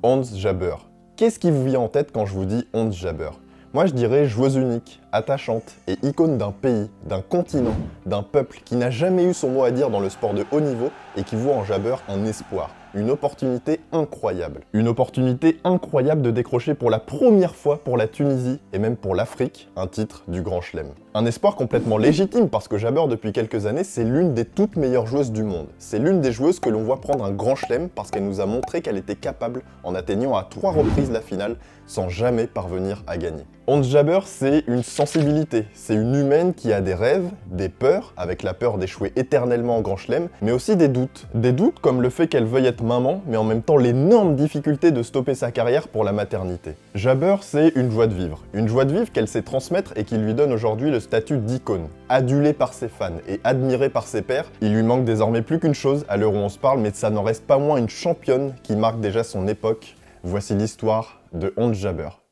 Ons Jabeur. Qu'est-ce qui vous vient en tête quand je vous dis Ons Jabeur? Moi je dirais joueuse unique, attachante et icône d'un pays, d'un continent, d'un peuple qui n'a jamais eu son mot à dire dans le sport de haut niveau et qui voit en Jabeur un espoir, une opportunité incroyable. Une opportunité incroyable de décrocher pour la première fois pour la Tunisie et même pour l'Afrique un titre du Grand Chelem. Un espoir complètement légitime parce que Jabeur depuis quelques années c'est l'une des toutes meilleures joueuses du monde. C'est l'une des joueuses que l'on voit prendre un Grand Chelem parce qu'elle nous a montré qu'elle était capable en atteignant à 3 reprises la finale sans jamais parvenir à gagner. Ons Jabeur, c'est une sensibilité, c'est une humaine qui a des rêves, des peurs, avec la peur d'échouer éternellement en Grand Chelem, mais aussi des doutes. Des doutes comme le fait qu'elle veuille être maman, mais en même temps l'énorme difficulté de stopper sa carrière pour la maternité. Jabeur, c'est une joie de vivre qu'elle sait transmettre et qui lui donne aujourd'hui le statut d'icône. Adulée par ses fans et admirée par ses pairs, il lui manque désormais plus qu'une chose à l'heure où on se parle, mais ça n'en reste pas moins une championne qui marque déjà son époque. Voici l'histoire de Ons Jabeur.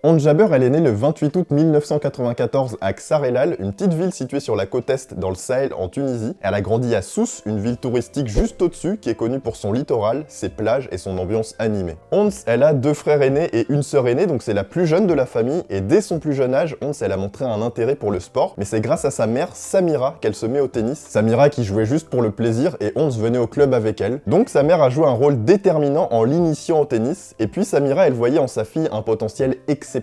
Ons Jabeur, elle est née le 28 août 1994 à Ksar El-Al, une petite ville située sur la côte est dans le Sahel en Tunisie. Elle a grandi à Sousse, une ville touristique juste au-dessus qui est connue pour son littoral, ses plages et son ambiance animée. Ons, elle a 2 frères aînés et une sœur aînée, donc c'est la plus jeune de la famille et dès son plus jeune âge, Ons, elle a montré un intérêt pour le sport, mais c'est grâce à sa mère, Samira, qu'elle se met au tennis. Samira qui jouait juste pour le plaisir et Ons venait au club avec elle. Donc sa mère a joué un rôle déterminant en l'initiant au tennis et puis Samira, elle voyait en sa fille un potentiel exceptionnel.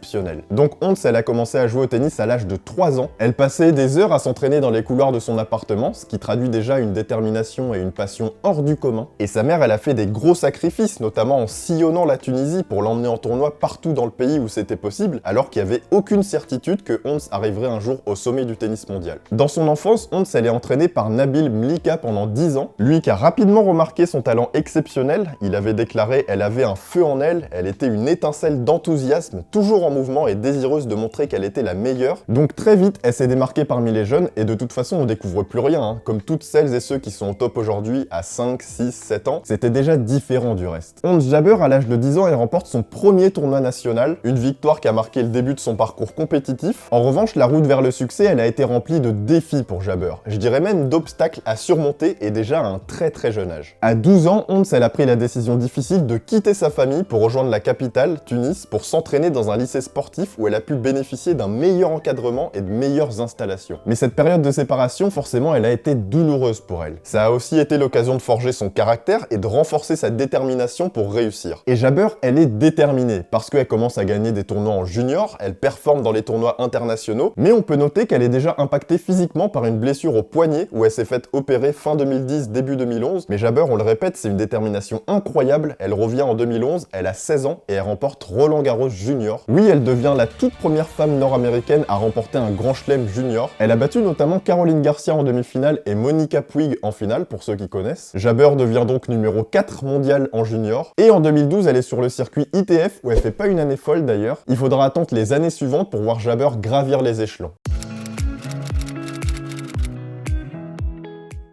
Donc Ons, elle a commencé à jouer au tennis à l'âge de 3 ans. Elle passait des heures à s'entraîner dans les couloirs de son appartement, ce qui traduit déjà une détermination et une passion hors du commun. Et sa mère, elle a fait des gros sacrifices, notamment en sillonnant la Tunisie pour l'emmener en tournoi partout dans le pays où c'était possible, alors qu'il n'y avait aucune certitude que Ons arriverait un jour au sommet du tennis mondial. Dans son enfance, Ons, elle est entraînée par Nabil Mlika pendant 10 ans, lui qui a rapidement remarqué son talent exceptionnel. Il avait déclaré « Elle avait un feu en elle, elle était une étincelle d'enthousiasme, toujours en mouvement et désireuse de montrer qu'elle était la meilleure. » Donc très vite, elle s'est démarquée parmi les jeunes et de toute façon, on découvre plus rien, hein. Comme toutes celles et ceux qui sont au top aujourd'hui à 5, 6, 7 ans, c'était déjà différent du reste. Ons Jabeur, à l'âge de 10 ans, elle remporte son premier tournoi national, une victoire qui a marqué le début de son parcours compétitif. En revanche, la route vers le succès, elle a été remplie de défis pour Jabeur. Je dirais même d'obstacles à surmonter et déjà à un très jeune âge. À 12 ans, Ons, elle a pris la décision difficile de quitter sa famille pour rejoindre la capitale, Tunis, pour s'entraîner dans un lycée sportif où elle a pu bénéficier d'un meilleur encadrement et de meilleures installations. Mais cette période de séparation, forcément, elle a été douloureuse pour elle. Ça a aussi été l'occasion de forger son caractère et de renforcer sa détermination pour réussir. Et Jabeur, elle est déterminée parce qu'elle commence à gagner des tournois en junior, elle performe dans les tournois internationaux, mais on peut noter qu'elle est déjà impactée physiquement par une blessure au poignet où elle s'est faite opérer fin 2010, début 2011. Mais Jabeur, on le répète, c'est une détermination incroyable. Elle revient en 2011, elle a 16 ans et elle remporte Roland Garros Junior. Oui, elle devient la toute première femme nord-américaine à remporter un Grand Chelem junior. Elle a battu notamment Caroline Garcia en demi-finale et Monica Puig en finale, pour ceux qui connaissent. Jabeur devient donc numéro 4 mondial en junior. Et en 2012, elle est sur le circuit ITF, où elle fait pas une année folle d'ailleurs. Il faudra attendre les années suivantes pour voir Jabeur gravir les échelons.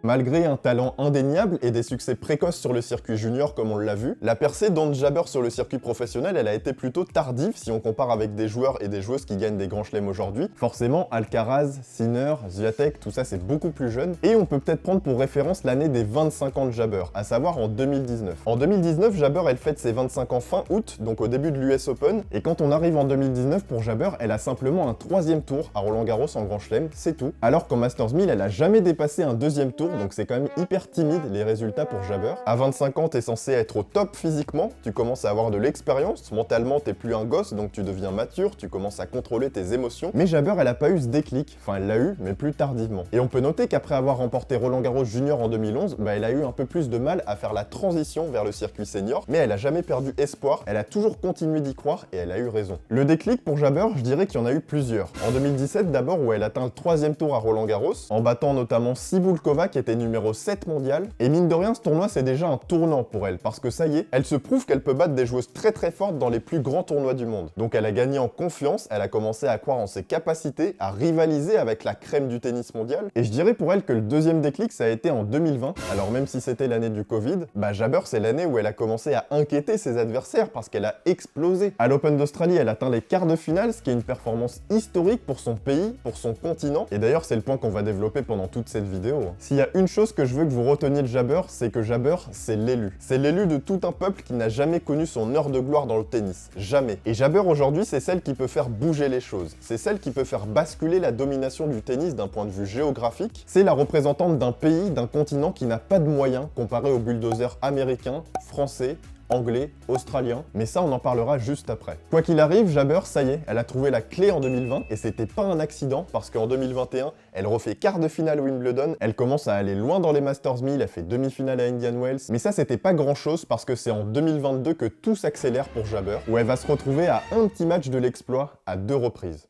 Malgré un talent indéniable et des succès précoces sur le circuit junior comme on l'a vu, la percée d'Ons Jabeur sur le circuit professionnel, elle a été plutôt tardive si on compare avec des joueurs et des joueuses qui gagnent des grands chelems aujourd'hui. Forcément, Alcaraz, Sinner, Swiatek, tout ça c'est beaucoup plus jeune. Et on peut peut-être prendre pour référence l'année des 25 ans de Jabeur, à savoir en 2019. En 2019, Jabeur, elle fête ses 25 ans fin août, donc au début de l'US Open. Et quand on arrive en 2019, pour Jabeur, elle a simplement un 3e tour à Roland Garros en grand chelem, c'est tout. Alors qu'en Masters 1000, elle a jamais dépassé un 2e tour, donc c'est quand même hyper timide les résultats pour Jabeur. À 25 ans, t'es censé être au top physiquement, tu commences à avoir de l'expérience, mentalement t'es plus un gosse, donc tu deviens mature, tu commences à contrôler tes émotions. Mais Jabeur, elle a pas eu ce déclic, enfin elle l'a eu, mais plus tardivement. Et on peut noter qu'après avoir remporté Roland Garros Junior en 2011, elle a eu un peu plus de mal à faire la transition vers le circuit senior, mais elle a jamais perdu espoir, elle a toujours continué d'y croire et elle a eu raison. Le déclic pour Jabeur, je dirais qu'il y en a eu plusieurs. En 2017 d'abord, où elle atteint le 3e tour à Roland Garros, en battant notamment Cibulkova qui était numéro 7 mondial. Et mine de rien, ce tournoi c'est déjà un tournant pour elle, parce que ça y est, elle se prouve qu'elle peut battre des joueuses très très fortes dans les plus grands tournois du monde. Donc elle a gagné en confiance, elle a commencé à croire en ses capacités, à rivaliser avec la crème du tennis mondial. Et je dirais pour elle que le deuxième déclic ça a été en 2020. Alors même si c'était l'année du Covid, Jabber c'est l'année où elle a commencé à inquiéter ses adversaires parce qu'elle a explosé. À l'Open d'Australie, elle atteint les quarts de finale, ce qui est une performance historique pour son pays, pour son continent. Et d'ailleurs c'est le point qu'on va développer pendant toute cette vidéo. S'il y a une chose que je veux que vous reteniez de Jabber, c'est que Jabber c'est l'élu. C'est l'élu de tout un peuple qui n'a jamais connu son heure de gloire dans le tennis. Jamais. Et Jabber aujourd'hui c'est celle qui peut faire bouger les choses. C'est celle qui peut faire basculer la domination du tennis d'un point de vue géographique. C'est la représentante d'un pays, d'un continent qui n'a pas de moyens comparé aux bulldozers américains, français, anglais, australien, mais ça on en parlera juste après. Quoi qu'il arrive, Jabber, ça y est, elle a trouvé la clé en 2020 et c'était pas un accident parce qu'en 2021, elle refait quart de finale à Wimbledon, elle commence à aller loin dans les Masters 1000, elle fait demi-finale à Indian Wells, mais ça c'était pas grand chose parce que c'est en 2022 que tout s'accélère pour Jabber, où elle va se retrouver à un petit match de l'exploit à 2 reprises.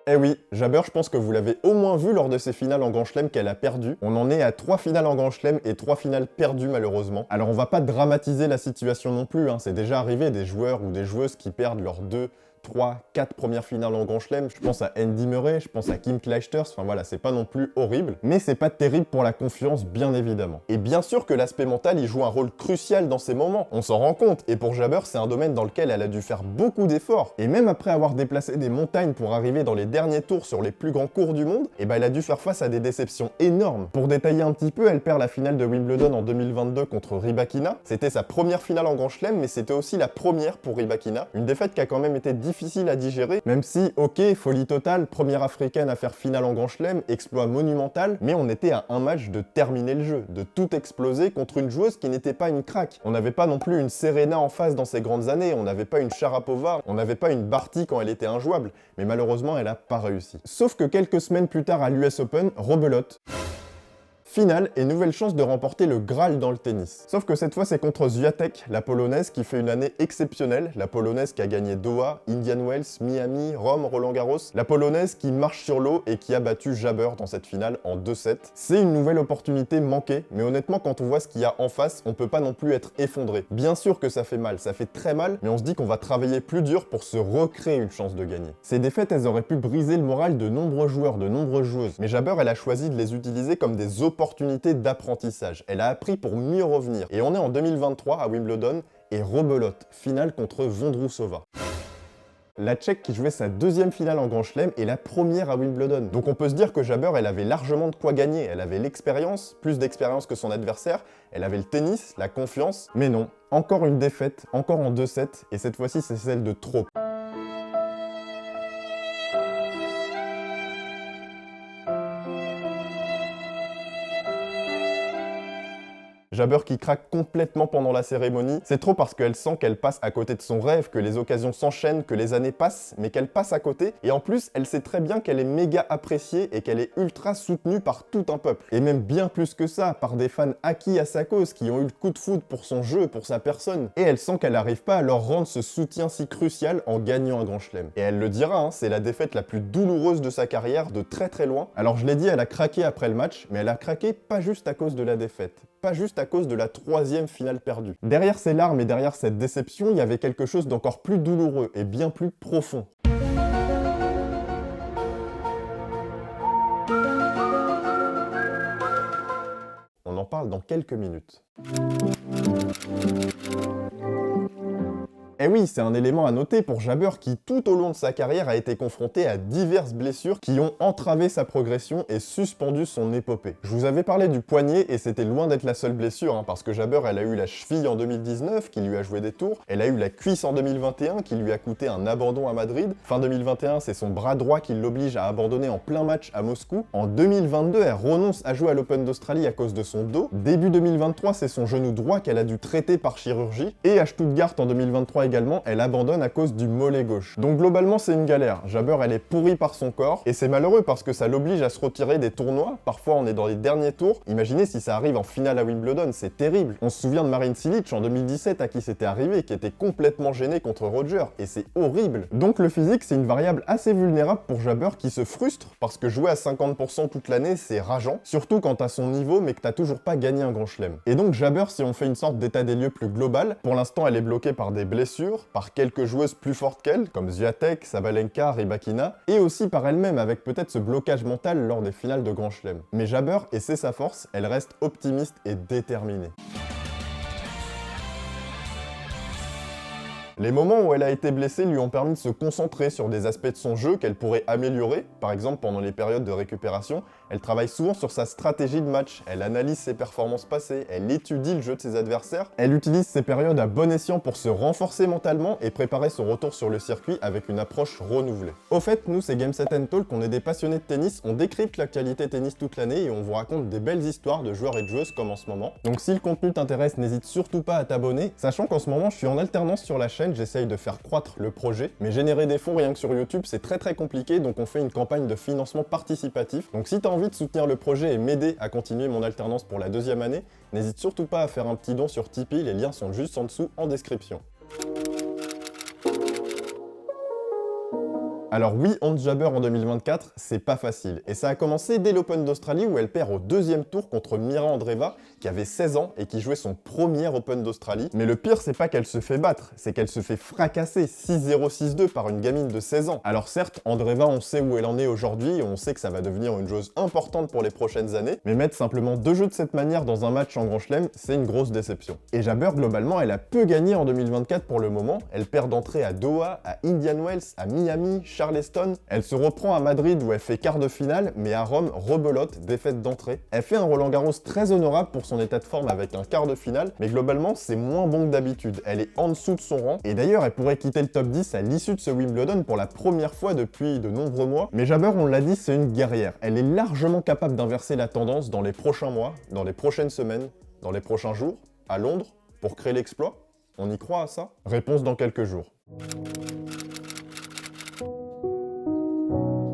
Eh oui, Jabber, je pense que vous l'avez au moins vu lors de ses finales en Grand Chelem qu'elle a perdu. On en est à 3 finales en Grand Chelem et 3 finales perdues malheureusement. Alors on va pas dramatiser la situation non plus, c'est déjà arrivé des joueurs ou des joueuses qui perdent leurs 2, 3, 4 premières finales en Grand Chelem. Je pense à Andy Murray, je pense à Kim Clijsters, enfin voilà, c'est pas non plus horrible, mais c'est pas terrible pour la confiance, bien évidemment. Et bien sûr que l'aspect mental, il joue un rôle crucial dans ces moments, on s'en rend compte, et pour Jabber, c'est un domaine dans lequel elle a dû faire beaucoup d'efforts, et même après avoir déplacé des montagnes pour arriver dans les derniers tours sur les plus grands cours du monde, elle a dû faire face à des déceptions énormes. Pour détailler un petit peu, elle perd la finale de Wimbledon en 2022 contre Rybakina, c'était sa première finale en Grand Chelem, mais c'était aussi la première pour Rybakina, une défaite qui a quand même été difficile à digérer, même si, ok, folie totale, première africaine à faire finale en Grand Chelem, exploit monumental, mais on était à un match de terminer le jeu, de tout exploser contre une joueuse qui n'était pas une crack. On n'avait pas non plus une Serena en face dans ses grandes années, on n'avait pas une Sharapova, on n'avait pas une Barty quand elle était injouable, mais malheureusement elle a pas réussi. Sauf que quelques semaines plus tard à l'US Open, rebelote. Finale et nouvelle chance de remporter le Graal dans le tennis. Sauf que cette fois c'est contre Swiatek, la polonaise qui fait une année exceptionnelle, la polonaise qui a gagné Doha, Indian Wells, Miami, Rome, Roland Garros, la polonaise qui marche sur l'eau et qui a battu Jabber dans cette finale en 2-7. C'est une nouvelle opportunité manquée, mais honnêtement quand on voit ce qu'il y a en face, on peut pas non plus être effondré. Bien sûr que ça fait mal, ça fait très mal, mais on se dit qu'on va travailler plus dur pour se recréer une chance de gagner. Ces défaites, elles auraient pu briser le moral de nombreux joueurs, de nombreuses joueuses, mais Jabber, elle a choisi de les utiliser comme des opportunités d'apprentissage. Elle a appris pour mieux revenir. Et on est en 2023 à Wimbledon et rebelote, finale contre Vondrousova. La Tchèque qui jouait sa deuxième finale en Grand Chelem et la première à Wimbledon. Donc on peut se dire que Jabber, elle avait largement de quoi gagner. Elle avait l'expérience, plus d'expérience que son adversaire. Elle avait le tennis, la confiance. Mais non, encore une défaite, encore en 2-7. Et cette fois-ci, c'est celle de trop. Jabber qui craque complètement pendant la cérémonie, c'est trop parce qu'elle sent qu'elle passe à côté de son rêve, que les occasions s'enchaînent, que les années passent, mais qu'elle passe à côté, et en plus, elle sait très bien qu'elle est méga appréciée et qu'elle est ultra soutenue par tout un peuple. Et même bien plus que ça, par des fans acquis à sa cause, qui ont eu le coup de foudre pour son jeu, pour sa personne. Et elle sent qu'elle n'arrive pas à leur rendre ce soutien si crucial en gagnant un Grand Chelem. Et elle le dira, c'est la défaite la plus douloureuse de sa carrière, de très très loin. Alors je l'ai dit, elle a craqué après le match, mais elle a craqué pas juste à cause de la défaite, pas juste à cause de la 3e finale perdue. Derrière ces larmes et derrière cette déception, il y avait quelque chose d'encore plus douloureux et bien plus profond. On en parle dans quelques minutes. Et oui, c'est un élément à noter pour Jabber qui, tout au long de sa carrière, a été confronté à diverses blessures qui ont entravé sa progression et suspendu son épopée. Je vous avais parlé du poignet et c'était loin d'être la seule blessure, parce que Jabber, elle a eu la cheville en 2019 qui lui a joué des tours, elle a eu la cuisse en 2021 qui lui a coûté un abandon à Madrid. Fin 2021, c'est son bras droit qui l'oblige à abandonner en plein match à Moscou. En 2022, elle renonce à jouer à l'Open d'Australie à cause de son dos. Début 2023, c'est son genou droit qu'elle a dû traiter par chirurgie. Et à Stuttgart en 2023 également, elle abandonne à cause du mollet gauche. Donc globalement c'est une galère, Jabber elle est pourrie par son corps, et c'est malheureux parce que ça l'oblige à se retirer des tournois, parfois on est dans les derniers tours, imaginez si ça arrive en finale à Wimbledon, c'est terrible. On se souvient de Marin Cilic en 2017 à qui c'était arrivé, qui était complètement gêné contre Roger, et c'est horrible. Donc le physique c'est une variable assez vulnérable pour Jabber qui se frustre, parce que jouer à 50% toute l'année c'est rageant, surtout quand t'as son niveau mais que t'as toujours pas gagné un grand chelem. Et donc Jabber, si on fait une sorte d'état des lieux plus global, pour l'instant elle est bloquée par des blessures, par quelques joueuses plus fortes qu'elle, comme Swiatek, Sabalenka, Rybakina, et aussi par elle-même avec peut-être ce blocage mental lors des finales de grand chelem. Mais Jabber, et c'est sa force, elle reste optimiste et déterminée. Les moments où elle a été blessée lui ont permis de se concentrer sur des aspects de son jeu qu'elle pourrait améliorer. Par exemple, pendant les périodes de récupération, elle travaille souvent sur sa stratégie de match, elle analyse ses performances passées, elle étudie le jeu de ses adversaires, elle utilise ces périodes à bon escient pour se renforcer mentalement et préparer son retour sur le circuit avec une approche renouvelée. Au fait, nous, c'est Game Set Talk, on est des passionnés de tennis, on décrypte l'actualité tennis toute l'année et on vous raconte des belles histoires de joueurs et de joueuses comme en ce moment. Donc si le contenu t'intéresse, n'hésite surtout pas à t'abonner, sachant qu'en ce moment, je suis en alternance sur la chaîne, j'essaye de faire croître le projet, mais générer des fonds rien que sur YouTube, c'est très compliqué, donc on fait une campagne de financement participatif. Donc si t'as envie de soutenir le projet et m'aider à continuer mon alternance pour la deuxième année, n'hésite surtout pas à faire un petit don sur Tipeee, les liens sont juste en dessous en description. Alors oui, Ons Jabber en 2024, c'est pas facile. Et ça a commencé dès l'Open d'Australie où elle perd au deuxième tour contre Mira Andreeva, qui avait 16 ans et qui jouait son premier Open d'Australie. Mais le pire, c'est pas qu'elle se fait battre, c'est qu'elle se fait fracasser 6-0, 6-2 par une gamine de 16 ans. Alors certes, Andreeva, on sait où elle en est aujourd'hui et on sait que ça va devenir une joueuse importante pour les prochaines années, mais mettre simplement deux jeux de cette manière dans un match en Grand Chelem, c'est une grosse déception. Et Jabber, globalement, elle a peu gagné en 2024 pour le moment. Elle perd d'entrée à Doha, à Indian Wells, à Miami, Charleston. Elle se reprend à Madrid où elle fait quart de finale, mais à Rome, rebelote, défaite d'entrée. Elle fait un Roland Garros très honorable pour son état de forme avec un quart de finale, mais globalement c'est moins bon que d'habitude. Elle est en dessous de son rang, et d'ailleurs elle pourrait quitter le top 10 à l'issue de ce Wimbledon pour la première fois depuis de nombreux mois. Mais Jabber, on l'a dit, c'est une guerrière. Elle est largement capable d'inverser la tendance dans les prochains mois, dans les prochaines semaines, dans les prochains jours, à Londres, pour créer l'exploit. On y croit à ça? Réponse dans quelques jours.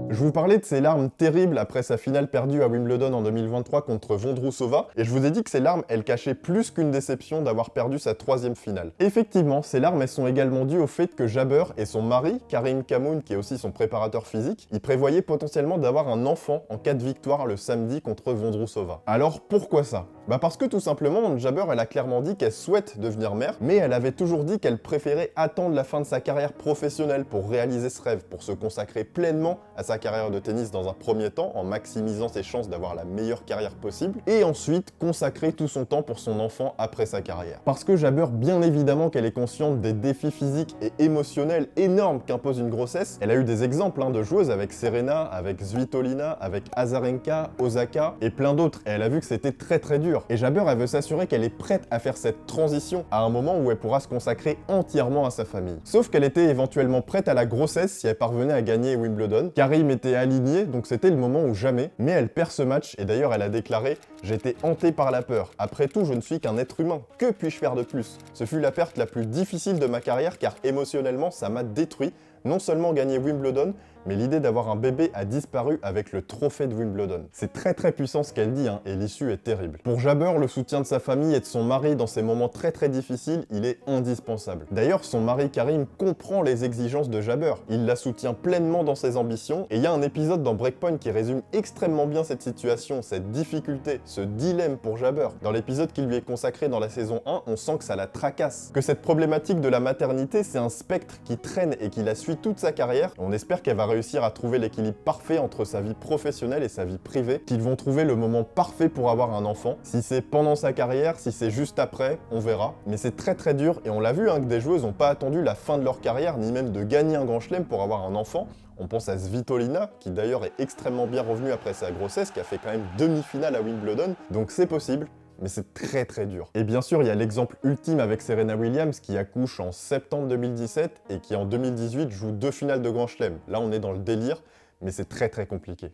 Je vous parlais de ses larmes terribles après sa finale perdue à Wimbledon en 2023 contre Vondrousova, et je vous ai dit que ces larmes, elles cachaient plus qu'une déception d'avoir perdu sa troisième finale. Effectivement, ces larmes, elles sont également dues au fait que Jabber et son mari, Karim Khamoun, qui est aussi son préparateur physique, ils prévoyaient potentiellement d'avoir un enfant en cas de victoire le samedi contre Vondrousova. Alors pourquoi ça? Bah parce que tout simplement, Jabber, elle a clairement dit qu'elle souhaite devenir mère, mais elle avait toujours dit qu'elle préférait attendre la fin de sa carrière professionnelle pour réaliser ce rêve, pour se consacrer pleinement à sa carrière de tennis dans un premier temps, en maximisant ses chances d'avoir la meilleure carrière possible, et ensuite consacrer tout son temps pour son enfant après sa carrière. Parce que Jabber, bien évidemment qu'elle est consciente des défis physiques et émotionnels énormes qu'impose une grossesse. Elle a eu des exemples de joueuses avec Serena, avec Svitolina, avec Azarenka, Osaka, et plein d'autres, et elle a vu que c'était très dur. Et Jabber, elle veut s'assurer qu'elle est prête à faire cette transition à un moment où elle pourra se consacrer entièrement à sa famille. Sauf qu'elle était éventuellement prête à la grossesse si elle parvenait à gagner Wimbledon. Karim était aligné, donc c'était le moment ou jamais, mais elle perd ce match, et d'ailleurs elle a déclaré « J'étais hanté par la peur. Après tout, je ne suis qu'un être humain. Que puis-je faire de plus? Ce fut la perte la plus difficile de ma carrière car émotionnellement, ça m'a détruit. Non seulement gagner Wimbledon, mais l'idée d'avoir un bébé a disparu avec le trophée de Wimbledon. C'est très puissant ce qu'elle dit, et l'issue est terrible. Pour Jabber, le soutien de sa famille et de son mari dans ces moments très difficiles, il est indispensable. D'ailleurs, son mari Karim comprend les exigences de Jabber. Il la soutient pleinement dans ses ambitions, et il y a un épisode dans Breakpoint qui résume extrêmement bien cette situation, cette difficulté, ce dilemme pour Jabber. Dans l'épisode qui lui est consacré dans la saison 1, on sent que ça la tracasse. Que cette problématique de la maternité, c'est un spectre qui traîne et qui la suit toute sa carrière. On espère qu'elle va réussir à trouver l'équilibre parfait entre sa vie professionnelle et sa vie privée, qu'ils vont trouver le moment parfait pour avoir un enfant. Si c'est pendant sa carrière, si c'est juste après, on verra. Mais c'est très dur, et on l'a vu que des joueuses n'ont pas attendu la fin de leur carrière, ni même de gagner un grand chelem pour avoir un enfant. On pense à Svitolina, qui d'ailleurs est extrêmement bien revenue après sa grossesse, qui a fait quand même demi-finale à Wimbledon, donc c'est possible. Mais c'est très dur. Et bien sûr, il y a l'exemple ultime avec Serena Williams qui accouche en septembre 2017 et qui en 2018 joue 2 finales de Grand Chelem. Là, on est dans le délire, mais c'est très compliqué.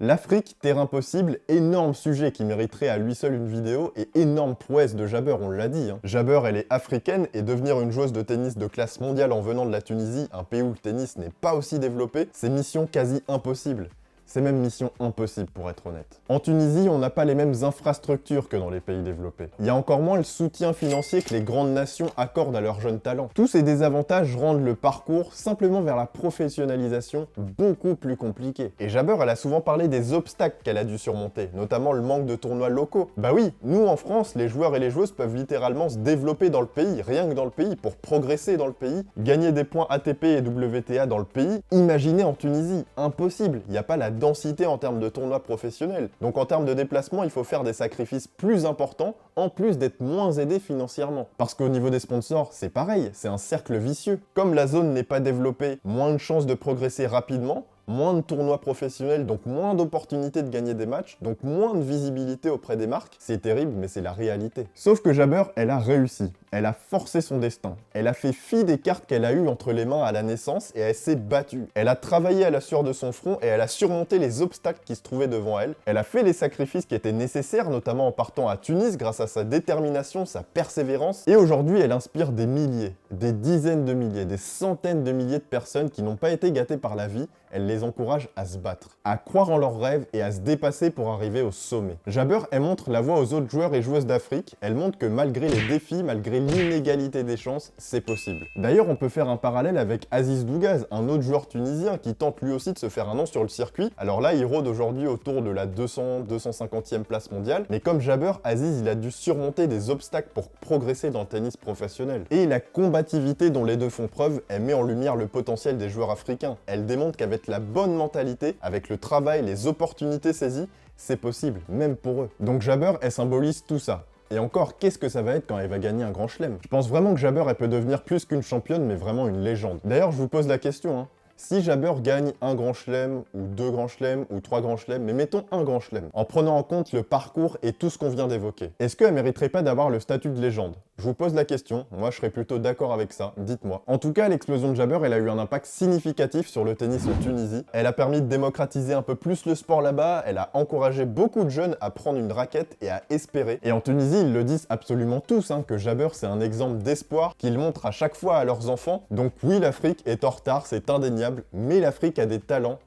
L'Afrique, terrain possible, énorme sujet qui mériterait à lui seul une vidéo et énorme prouesse de Jabeur, on l'a dit. Jabeur, elle est africaine et devenir une joueuse de tennis de classe mondiale en venant de la Tunisie, un pays où le tennis n'est pas aussi développé, c'est mission quasi impossible. C'est même mission impossible pour être honnête. En Tunisie, on n'a pas les mêmes infrastructures que dans les pays développés. Il y a encore moins le soutien financier que les grandes nations accordent à leurs jeunes talents. Tous ces désavantages rendent le parcours simplement vers la professionnalisation beaucoup plus compliqué. Et Jabeur, elle a souvent parlé des obstacles qu'elle a dû surmonter, notamment le manque de tournois locaux. Bah oui, nous en France, les joueurs et les joueuses peuvent littéralement se développer dans le pays, rien que dans le pays, pour progresser dans le pays, gagner des points ATP et WTA dans le pays. Imaginez en Tunisie, impossible, il n'y a pas la densité en termes de tournois professionnels. Donc en termes de déplacement, il faut faire des sacrifices plus importants, en plus d'être moins aidé financièrement. Parce qu'au niveau des sponsors, c'est pareil, c'est un cercle vicieux. Comme la zone n'est pas développée, moins de chances de progresser rapidement, moins de tournois professionnels, donc moins d'opportunités de gagner des matchs, donc moins de visibilité auprès des marques. C'est terrible, mais c'est la réalité. Sauf que Jabeur, elle a réussi. Elle a forcé son destin. Elle a fait fi des cartes qu'elle a eues entre les mains à la naissance et elle s'est battue. Elle a travaillé à la sueur de son front et elle a surmonté les obstacles qui se trouvaient devant elle. Elle a fait les sacrifices qui étaient nécessaires, notamment en partant à Tunis grâce à sa détermination, sa persévérance. Et aujourd'hui, elle inspire des milliers, des dizaines de milliers, des centaines de milliers de personnes qui n'ont pas été gâtées par la vie. Elle les encourage à se battre, à croire en leurs rêves et à se dépasser pour arriver au sommet. Jabeur, elle montre la voie aux autres joueurs et joueuses d'Afrique. Elle montre que malgré les défis, malgré l'inégalité des chances, c'est possible. D'ailleurs, on peut faire un parallèle avec Aziz Dougaz, un autre joueur tunisien qui tente lui aussi de se faire un nom sur le circuit. Alors là, il rôde aujourd'hui autour de la 200-250e place mondiale. Mais comme Jabeur, Aziz, il a dû surmonter des obstacles pour progresser dans le tennis professionnel. Et la combativité dont les deux font preuve, elle met en lumière le potentiel des joueurs africains. Elle démontre qu'avec la bonne mentalité, avec le travail, les opportunités saisies, c'est possible, même pour eux. Donc Jabeur, elle symbolise tout ça. Et encore, qu'est-ce que ça va être quand elle va gagner un grand chelem? Je pense vraiment que Jabeur, elle peut devenir plus qu'une championne, mais vraiment une légende. D'ailleurs, je vous pose la question, si Jabeur gagne un grand chelem, ou 2 grands chelems, ou 3 grands chelems, mais mettons un grand chelem, en prenant en compte le parcours et tout ce qu'on vient d'évoquer, est-ce qu'elle mériterait pas d'avoir le statut de légende? Je vous pose la question, moi je serais plutôt d'accord avec ça, dites-moi. En tout cas, l'explosion de Jabeur, elle a eu un impact significatif sur le tennis en Tunisie. Elle a permis de démocratiser un peu plus le sport là-bas, elle a encouragé beaucoup de jeunes à prendre une raquette et à espérer. Et en Tunisie, ils le disent absolument tous, que Jabeur c'est un exemple d'espoir qu'ils montrent à chaque fois à leurs enfants. Donc oui, l'Afrique est en retard, c'est indéniable, mais l'Afrique a des talents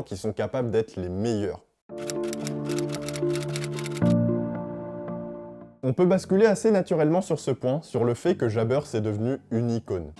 qui sont capables d'être les meilleurs. On peut basculer assez naturellement sur ce point, sur le fait que Jabeur c'est devenu une icône.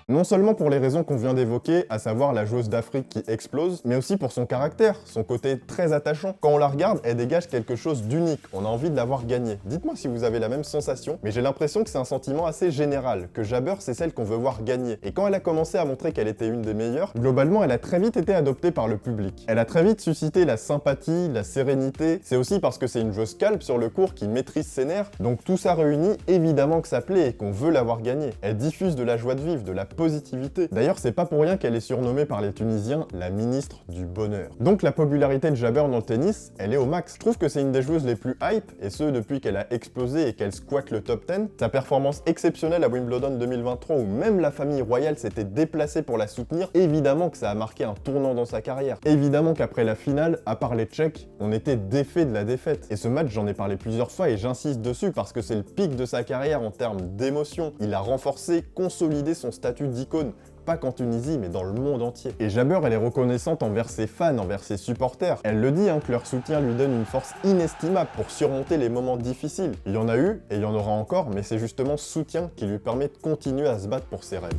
Non seulement pour les raisons qu'on vient d'évoquer, à savoir la joueuse d'Afrique qui explose, mais aussi pour son caractère, son côté très attachant. Quand on la regarde, elle dégage quelque chose d'unique, on a envie de l'avoir gagnée. Dites-moi si vous avez la même sensation, mais j'ai l'impression que c'est un sentiment assez général, que Jabeur c'est celle qu'on veut voir gagner. Et quand elle a commencé à montrer qu'elle était une des meilleures, globalement elle a très vite été adoptée par le public. Elle a très vite suscité la sympathie, la sérénité, c'est aussi parce que c'est une joueuse calme sur le court qui maîtrise ses nerfs, donc tout ça réuni, évidemment que ça plaît et qu'on veut l'avoir gagnée. Elle diffuse de la joie de vivre, de la positivité. D'ailleurs, c'est pas pour rien qu'elle est surnommée par les Tunisiens la ministre du bonheur. Donc la popularité de Jabeur dans le tennis, elle est au max. Je trouve que c'est une des joueuses les plus hype, et ce depuis qu'elle a explosé et qu'elle squatte le top 10. Sa performance exceptionnelle à Wimbledon 2023 où même la famille royale s'était déplacée pour la soutenir, évidemment que ça a marqué un tournant dans sa carrière. Évidemment qu'après la finale, à part les Tchèques, on était défait de la défaite. Et ce match, j'en ai parlé plusieurs fois et j'insiste dessus parce que c'est le pic de sa carrière en termes d'émotion. Il a renforcé, consolidé son statut d'icône, pas qu'en Tunisie, mais dans le monde entier. Et Jabeur, elle est reconnaissante envers ses fans, envers ses supporters. Elle le dit, que leur soutien lui donne une force inestimable pour surmonter les moments difficiles. Il y en a eu, et il y en aura encore, mais c'est justement ce soutien qui lui permet de continuer à se battre pour ses rêves.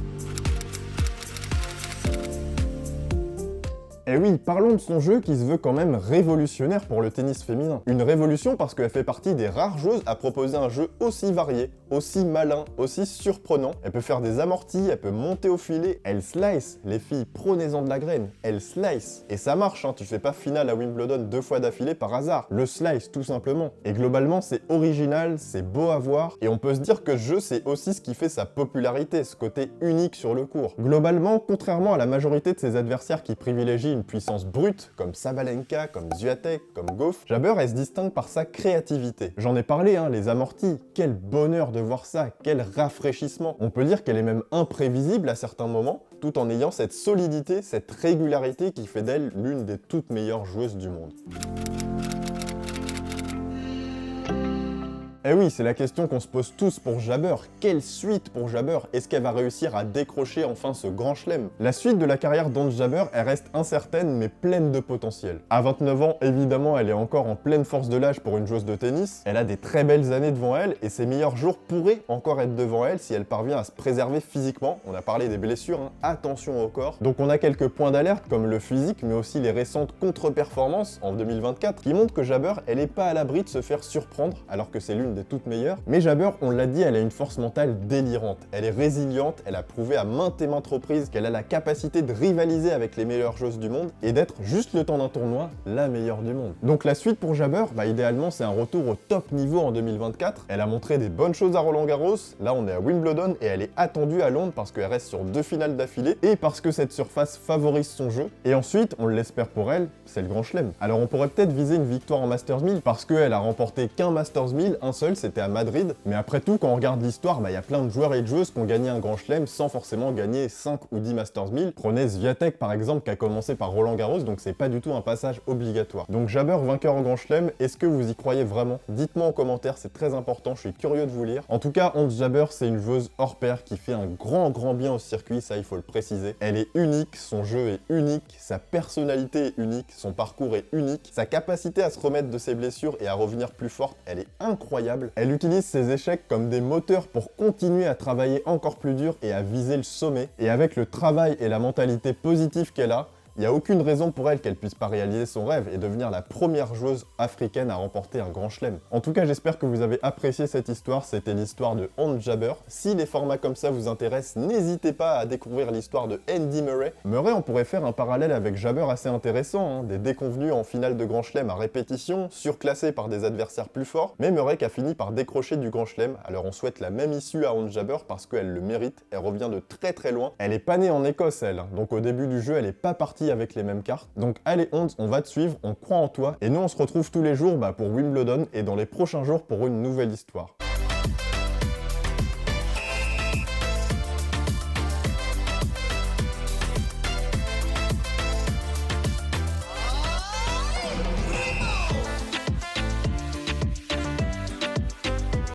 Et oui, parlons de son jeu qui se veut quand même révolutionnaire pour le tennis féminin. Une révolution parce qu'elle fait partie des rares joueuses à proposer un jeu aussi varié, aussi malin, aussi surprenant. Elle peut faire des amortis, elle peut monter au filet, elle slice. Les filles, prenez-en de la graine, elle slice. Et ça marche, tu fais pas finale à Wimbledon 2 fois d'affilée par hasard. Le slice, tout simplement. Et globalement, c'est original, c'est beau à voir, et on peut se dire que ce jeu, c'est aussi ce qui fait sa popularité, ce côté unique sur le court. Globalement, contrairement à la majorité de ses adversaires qui privilégient une puissance brute, comme Sabalenka, comme Swiatek, comme Gauff, Jabber, elle se distingue par sa créativité. J'en ai parlé, hein, les amortis, quel bonheur de voir ça, quel rafraîchissement. On peut dire qu'elle est même imprévisible à certains moments, tout en ayant cette solidité, cette régularité qui fait d'elle l'une des toutes meilleures joueuses du monde. Eh oui, c'est la question qu'on se pose tous pour Jabber. Quelle suite pour Jabber? Est-ce qu'elle va réussir à décrocher enfin ce grand chelem? La suite de la carrière d'Ons Jabber, elle reste incertaine mais pleine de potentiel. À 29 ans, évidemment, elle est encore en pleine force de l'âge pour une joueuse de tennis. Elle a des très belles années devant elle et ses meilleurs jours pourraient encore être devant elle si elle parvient à se préserver physiquement. On a parlé des blessures, hein. Attention au corps. Donc on a quelques points d'alerte comme le physique mais aussi les récentes contre-performances en 2024 qui montrent que Jabber, elle n'est pas à l'abri de se faire surprendre alors que c'est l'une des toutes meilleures. Mais Jabber, on l'a dit, elle a une force mentale délirante. Elle est résiliente, elle a prouvé à maintes et maintes reprises qu'elle a la capacité de rivaliser avec les meilleures joueuses du monde et d'être, juste le temps d'un tournoi, la meilleure du monde. Donc la suite pour Jabber, idéalement, c'est un retour au top niveau en 2024. Elle a montré des bonnes choses à Roland-Garros. Là, on est à Wimbledon et elle est attendue à Londres parce qu'elle reste sur 2 finales d'affilée et parce que cette surface favorise son jeu. Et ensuite, on l'espère pour elle, c'est le grand chelem. Alors on pourrait peut-être viser une victoire en Masters 1000 parce qu'elle a remporté qu'un Masters 1000, un seul, c'était à Madrid. Mais après tout, quand on regarde l'histoire, y a plein de joueurs et de joueuses qui ont gagné un grand chelem sans forcément gagner 5 ou 10 Masters 1000. Prenez Swiatek par exemple qui a commencé par Roland Garros, donc c'est pas du tout un passage obligatoire. Donc Jabber vainqueur en grand chelem, est-ce que vous y croyez vraiment? Dites-moi en commentaire, c'est très important, je suis curieux de vous lire. En tout cas, Ons Jabber, c'est une joueuse hors pair qui fait un grand bien au circuit, ça il faut le préciser. Elle est unique, son jeu est unique, sa personnalité est unique, son parcours est unique, sa capacité à se remettre de ses blessures et à revenir plus forte, elle est incroyable. Elle utilise ses échecs comme des moteurs pour continuer à travailler encore plus dur et à viser le sommet. Et avec le travail et la mentalité positive qu'elle a, il n'y a aucune raison pour elle qu'elle puisse pas réaliser son rêve et devenir la première joueuse africaine à remporter un grand chelem. En tout cas, j'espère que vous avez apprécié cette histoire, c'était l'histoire de Ons Jabber. Si les formats comme ça vous intéressent, n'hésitez pas à découvrir l'histoire de Andy Murray. Murray, on pourrait faire un parallèle avec Jabber assez intéressant, hein. Des déconvenus en finale de grand chelem à répétition, surclassés par des adversaires plus forts, mais Murray qui a fini par décrocher du grand chelem. Alors on souhaite la même issue à Ons Jabber parce qu'elle le mérite, elle revient de très loin. Elle est pas née en Écosse elle, hein. Donc au début du jeu, elle est pas partie avec les mêmes cartes. Donc allez Ons, on va te suivre, on croit en toi, et nous on se retrouve tous les jours pour Wimbledon et dans les prochains jours pour une nouvelle histoire.